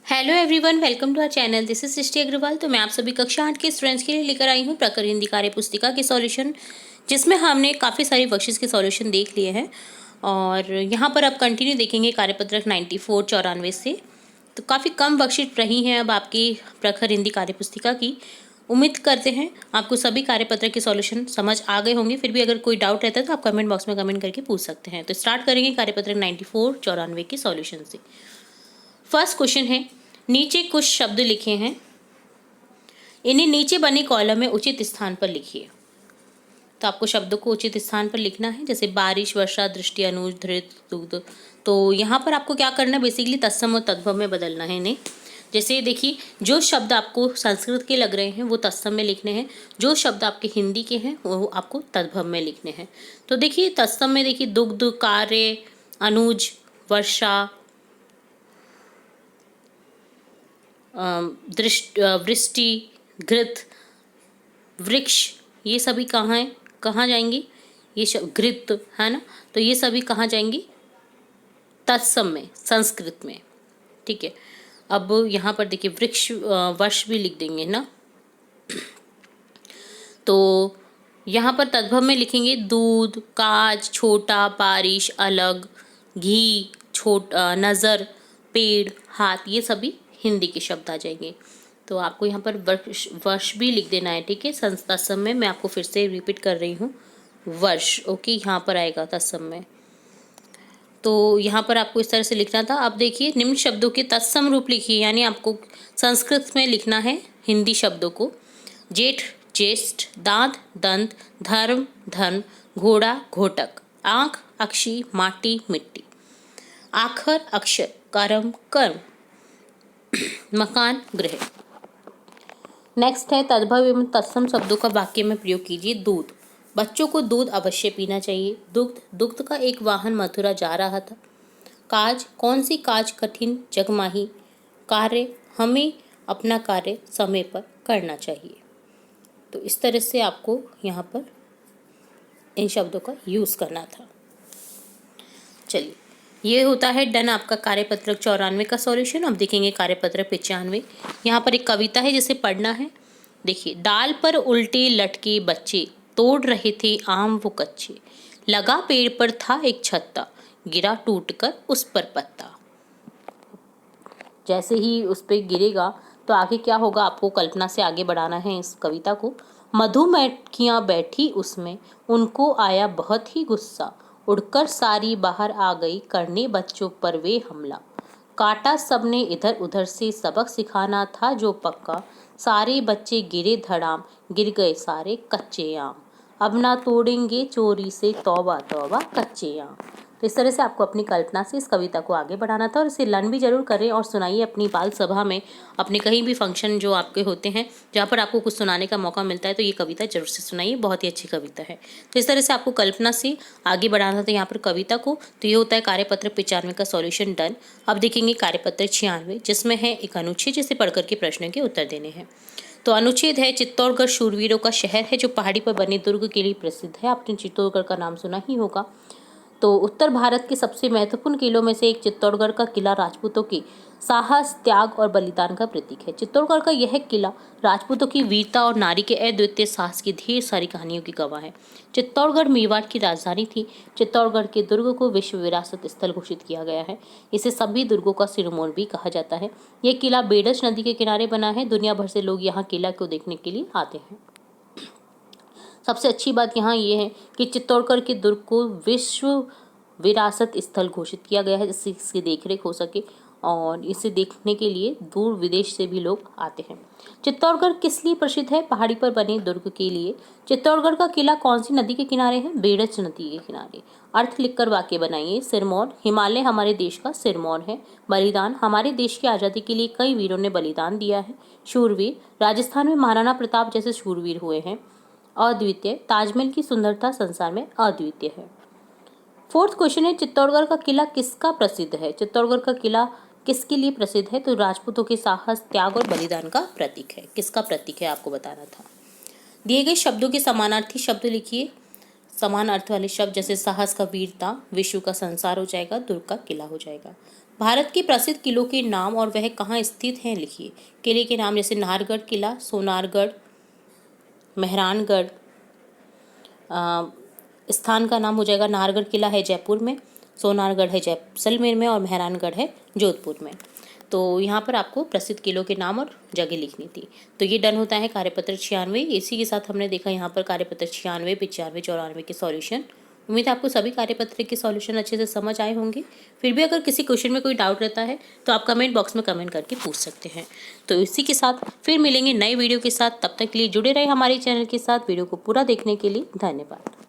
Hello everyone, welcome to our channel. This is Srishti Agarwal. तो मैं आप सभी कक्षा 8 के स्टूडेंट्स के लिए लेकर आई हूँ प्रकर हिंदी कार्य पुस्तिका के सॉल्यूशन, जिसमें हमने काफ़ी सारी वर्कशीट्स के सॉल्यूशन देख लिए हैं। और यहाँ पर अब कंटिन्यू देखेंगे कार्यपत्रक 94 से। तो काफ़ी कम वर्कशीट रही हैं अब आपकी प्रखर हिंदी कार्य पुस्तिका की। उम्मीद करते हैं आपको सभी कार्यपत्र के सॉल्यूशन समझ आ गए होंगे। फिर भी अगर कोई डाउट रहता है तो आप कमेंट बॉक्स में कमेंट करके पूछ सकते हैं। तो स्टार्ट करेंगे कार्यपत्रक 94 के सॉल्यूशन से। फर्स्ट क्वेश्चन है, नीचे कुछ शब्द लिखे हैं, इन्हें नीचे बने कॉलम में उचित स्थान पर लिखिए। तो आपको शब्दों को उचित स्थान पर लिखना है, जैसे बारिश, वर्षा, दृष्टि, अनुज, धृत, दुग्ध। तो यहाँ पर आपको क्या करना है, बेसिकली तत्सम और तद्भव में बदलना है इन्हें। जैसे देखिए, जो शब्द आपको संस्कृत के लग रहे हैं वो तत्सम में लिखने हैं, जो शब्द आपके हिंदी के हैं वो आपको तद्भव में लिखने हैं। तो देखिए तत्सम में देखिए दुग्ध, कार्य, अनुज, वर्षा, वृष्टि, घृत, वृक्ष, ये सभी कहाँ हैं, कहाँ जाएंगी, ये घृत है ना। तो ये सभी कहाँ जाएंगी, तत्सम में, संस्कृत में। ठीक है, अब यहाँ पर देखिए वृक्ष वर्ष भी लिख देंगे ना। तो यहाँ पर तद्भव में लिखेंगे दूध, काज, छोटा, बारिश, अलग, घी, छोटा, नज़र, पेड़, हाथ, ये सभी हिंदी के शब्द आ जाएंगे। तो आपको यहाँ पर वर्ष भी लिख देना है। ठीक है, तत्सम में मैं आपको फिर से रिपीट कर रही हूँ, वर्ष। ओके, यहाँ पर आएगा तत्सम में। तो यहाँ पर आपको इस तरह से लिखना था। अब देखिए निम्न शब्दों के तत्सम रूप लिखिए, यानी आपको संस्कृत में लिखना है हिंदी शब्दों को। जेठ, ज्येष्ठ, दांत, दंत, धर्म, धन, घोड़ा, घोटक, आँख, अक्षी, माटी, मिट्टी, आखर, अक्षर, कर्म, कर्म, मकान, गृह। नेक्स्ट है तद्भव एवं तत्सम शब्दों का वाक्य में प्रयोग कीजिए। दूध, बच्चों को दूध अवश्य पीना चाहिए। दुग्ध, दुग्ध का एक वाहन मथुरा जा रहा था। काज, कौन सी काज कठिन जगमाही। कार्य, हमें अपना कार्य समय पर करना चाहिए। तो इस तरह से आपको यहाँ पर इन शब्दों का यूज़ करना था। चलिए, ये होता है डन आपका कार्यपत्रक 94 का सॉल्यूशन। अब देखेंगे कार्यपत्रक 95। यहाँ पर एक कविता है जिसे पढ़ना है। देखिए, डाल पर उल्टे लटके बच्चे, तोड़ रहे थे आम वो कच्चे, लगा पेड़ पर था एक छत्ता, गिरा टूटकर उस पर पत्ता। जैसे ही उस पर गिरेगा तो आगे क्या होगा, आपको कल्पना से आगे बढ़ाना है इस कविता को। मधुमक्खियाँ बैठी उसमें, उनको आया बहुत ही गुस्सा, उड़कर सारी बाहर आ गई करने बच्चों पर वे हमला। काटा सबने इधर उधर से, सबक सिखाना था जो पक्का, सारे बच्चे गिरे धड़ाम, गिर गए सारे कच्चे आम, अब ना तोड़ेंगे चोरी से तौबा तौबा कच्चे आम। तो इस तरह से आपको अपनी कल्पना से इस कविता को आगे बढ़ाना था, और इसे लर्न भी जरूर करें और सुनाइए अपनी बाल सभा में, अपने कहीं भी फंक्शन जो आपके होते हैं जहाँ पर आपको कुछ सुनाने का मौका मिलता है, तो ये कविता जरूर से सुनाइए, बहुत ही अच्छी कविता है। तो इस तरह से आपको कल्पना से आगे बढ़ाना था यहाँ पर कविता को। तो ये होता है कार्यपत्र 95 का सॉल्यूशन डन। अब देखेंगे कार्यपत्र 96, जिसमें है एक अनुच्छेद जिसे पढ़ करके प्रश्न के उत्तर देने हैं। तो अनुच्छेद है, चित्तौड़गढ़ शूरवीरों का शहर है जो पहाड़ी पर बने दुर्ग के लिए प्रसिद्ध है। आपने चित्तौड़गढ़ का नाम सुना ही होगा। तो उत्तर भारत के सबसे महत्वपूर्ण किलों में से एक चित्तौड़गढ़ का किला राजपूतों की साहस, त्याग और बलिदान का प्रतीक है। चित्तौड़गढ़ का यह किला राजपूतों की वीरता और नारी के अद्वितीय साहस की ढेर सारी कहानियों की गवाह है। चित्तौड़गढ़ मेवाड़ की राजधानी थी। चित्तौड़गढ़ के दुर्ग को विश्व विरासत स्थल घोषित किया गया है। इसे सभी दुर्गों का सिरमौर भी कहा जाता है। यह किला बेडस नदी के किनारे बना है। दुनिया भर से लोग यहाँ किला को देखने के लिए आते हैं। सबसे अच्छी बात यहाँ ये है कि चित्तौड़गढ़ के दुर्ग को विश्व विरासत स्थल घोषित किया गया है, जिससे इसकी देखरेख हो सके, और इसे देखने के लिए दूर विदेश से भी लोग आते हैं। चित्तौड़गढ़ किस लिए प्रसिद्ध है? पहाड़ी पर बने दुर्ग के लिए। चित्तौड़गढ़ का किला कौन सी नदी के किनारे है? बेडस नदी के किनारे। अर्थ लिखकर वाक्य बनाइए। सिरमौर, हिमालय हमारे देश का सिरमौर है। बलिदान, हमारे देश की आज़ादी के लिए कई वीरों ने बलिदान दिया है। शूरवीर, राजस्थान में महाराणा प्रताप जैसे शूरवीर हुए हैं। अद्वितीय, ताजमहल की सुंदरता संसार में अद्वितीय है। फोर्थ क्वेश्चन है, चित्तौड़गढ़ का किला किसका प्रसिद्ध है? चित्तौड़गढ़ का किला किसके लिए प्रसिद्ध है? तो राजपूतों के साहस, त्याग और बलिदान का प्रतीक है। किसका प्रतीक है आपको बताना था। दिए गए शब्दों के समानार्थी शब्द लिखिए। समान अर्थ वाले शब्द जैसे साहस का वीरता, विश्व का संसार हो जाएगा, दुर्ग का किला हो जाएगा। भारत के प्रसिद्ध किलों के नाम और वह कहाँ स्थित हैं लिखिए। किले के नाम जैसे नाहरगढ़ किला, सोनारगढ़, मेहरानगढ़। स्थान का नाम हो जाएगा, नाहरगढ़ किला है जयपुर में, सोनारगढ़ है जैसलमेर में और मेहरानगढ़ है जोधपुर में। तो यहाँ पर आपको प्रसिद्ध किलों के नाम और जगह लिखनी थी। तो ये डन होता है कार्यपत्र 96। इसी के साथ हमने देखा यहाँ पर कार्यपत्र 96, 95, 94 के सॉल्यूशन। उम्मीद है आपको सभी कार्यपत्र के सॉल्यूशन अच्छे से समझ आए होंगे। फिर भी अगर किसी क्वेश्चन में कोई डाउट रहता है तो आप कमेंट बॉक्स में कमेंट करके पूछ सकते हैं। तो इसी के साथ फिर मिलेंगे नए वीडियो के साथ। तब तक के लिए जुड़े रहे हमारे चैनल के साथ। वीडियो को पूरा देखने के लिए धन्यवाद।